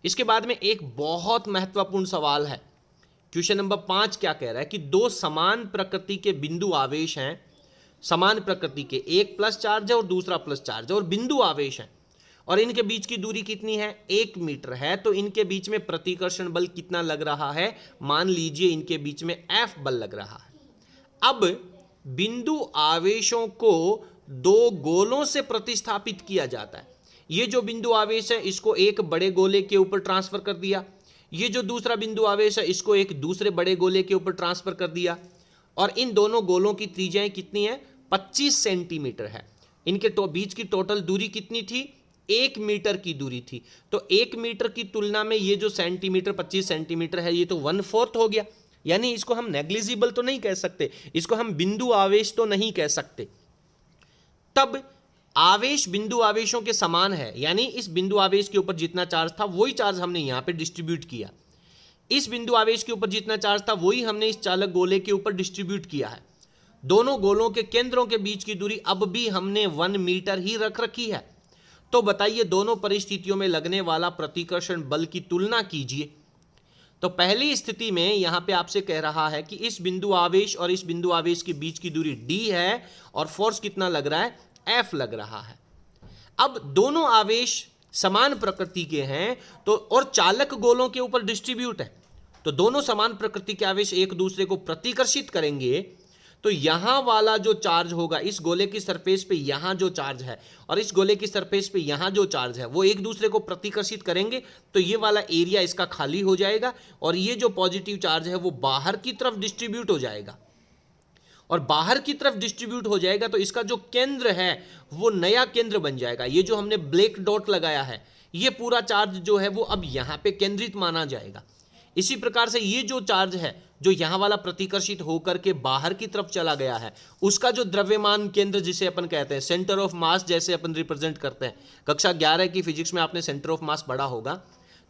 इसके बाद में एक बहुत महत्वपूर्ण सवाल है, क्वेश्चन नंबर 5 क्या कह रहा है कि दो समान प्रकृति के बिंदु आवेश हैं, समान प्रकृति के, एक प्लस चार्ज है और दूसरा प्लस चार्ज है और बिंदु आवेश है और इनके बीच की दूरी कितनी है, 1 मीटर है। तो इनके बीच में प्रतिकर्षण बल कितना लग रहा है, मान लीजिए इनके बीच में F बल लग रहा है। अब बिंदु आवेशों को दो गोलों से प्रतिस्थापित किया जाता है। ये जो बिंदु आवेश है इसको एक बड़े गोले के ऊपर ट्रांसफर कर दिया, ये जो दूसरा बिंदु आवेश है इसको एक दूसरे बड़े गोले के ऊपर ट्रांसफर कर दिया और इन दोनों गोलों की त्रिज्याएं कितनी है, 25 सेंटीमीटर है। इनके बीच की टोटल दूरी कितनी थी, 1 मीटर की दूरी थी। तो 1 मीटर की तुलना में ये जो सेंटीमीटर 25 सेंटीमीटर है ये तो 1/4 हो गया, यानी इसको हम नेग्लिजिबल तो नहीं कह सकते, इसको हम बिंदु आवेश तो नहीं कह सकते। तब आवेश बिंदु आवेशों के समान है, यानी इस बिंदु आवेश के ऊपर जितना चार्ज था वही चार्ज हमने यहां पे डिस्ट्रीब्यूट किया, इस बिंदु आवेश के ऊपर जितना चार्ज था वही हमने इस चालक गोले के ऊपर डिस्ट्रीब्यूट किया है। दोनों गोलों के केंद्रों के बीच की दूरी अब भी हमने 1 मीटर ही रख रखी है। तो बताइए दोनों परिस्थितियों में लगने वाला प्रतिकर्षण बल की तुलना कीजिए। तो पहली स्थिति में यहां पे आपसे कह रहा है कि इस बिंदु आवेश और इस बिंदु आवेश के बीच की दूरी d है और फोर्स कितना लग रहा है, F लग रहा है। अब दोनों आवेश समान प्रकृति के हैं तो और चालक गोलों के ऊपर डिस्ट्रीब्यूट है, तो दोनों समान प्रकृति के आवेश एक दूसरे को प्रतिकर्षित करेंगे। तो यहां वाला जो चार्ज होगा इस गोले की सरफेस पे, यहां जो चार्ज है और इस गोले की सरफेस पे यहां जो चार्ज है वो एक दूसरे को प्रतिकर्षित करेंगे। तो ये वाला एरिया इसका खाली हो जाएगा और ये जो पॉजिटिव चार्ज है वो बाहर की तरफ डिस्ट्रीब्यूट हो जाएगा और बाहर की तरफ डिस्ट्रीब्यूट हो जाएगा तो इसका जो केंद्र है वो नया केंद्र बन जाएगा। ये जो हमने ब्लैक डॉट लगाया है ये पूरा चार्ज जो है वो अब यहां पे केंद्रित माना जाएगा। इसी प्रकार से ये जो चार्ज है जो यहां वाला प्रतिकर्षित होकर के बाहर की तरफ चला गया है उसका जो द्रव्यमान केंद्र जिसे अपन कहते हैं सेंटर ऑफ मास, जैसे अपन रिप्रेजेंट करते हैं, कक्षा 11 की फिजिक्स में आपने सेंटर ऑफ मास पढ़ा होगा,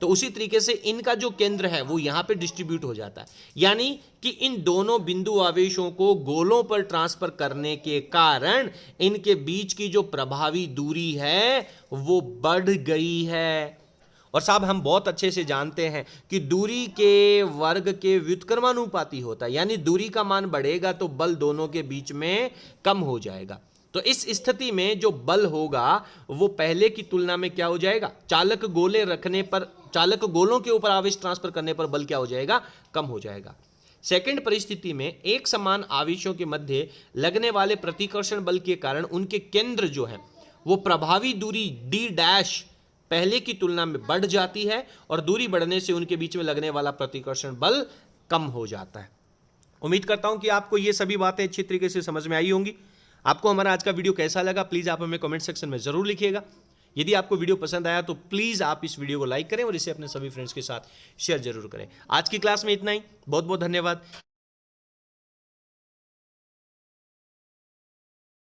तो उसी तरीके से इनका जो केंद्र है वो यहां पे डिस्ट्रीब्यूट हो जाता है। यानी कि इन दोनों बिंदु आवेशों को गोलों पर ट्रांसफर करने के कारण इनके बीच की जो प्रभावी दूरी है वो बढ़ गई है। और साहब हम बहुत अच्छे से जानते हैं कि दूरी के वर्ग के व्युत्क्रमानुपाती होता है, यानी दूरी का मान बढ़ेगा तो बल दोनों के बीच में कम हो जाएगा। तो इस स्थिति में जो बल होगा वो पहले की तुलना में क्या हो जाएगा, चालक गोले रखने पर, चालक गोलों के ऊपर आवेश ट्रांसफर करने पर बल क्या हो जाएगा, कम हो जाएगा। सेकंड परिस्थिति में एक समान आवेशों के मध्य लगने वाले प्रतिकर्षण बल के कारण उनके केंद्र जो है वो प्रभावी दूरी d' पहले की तुलना में बढ़ जाती है और दूरी बढ़ने से उनके बीच में लगने वाला प्रतिकर्षण बल कम हो जाता है। उम्मीद करता हूं कि आपको ये सभी बातें अच्छी तरीके से समझ में आई होंगी। आपको हमारा आज का वीडियो कैसा लगा प्लीज आप हमें कमेंट सेक्शन में जरूर लिखिएगा। यदि आपको वीडियो पसंद आया तो प्लीज आप इस वीडियो को लाइक करें और इसे अपने सभी फ्रेंड्स के साथ शेयर जरूर करें। आज की क्लास में इतना ही, बहुत बहुत धन्यवाद।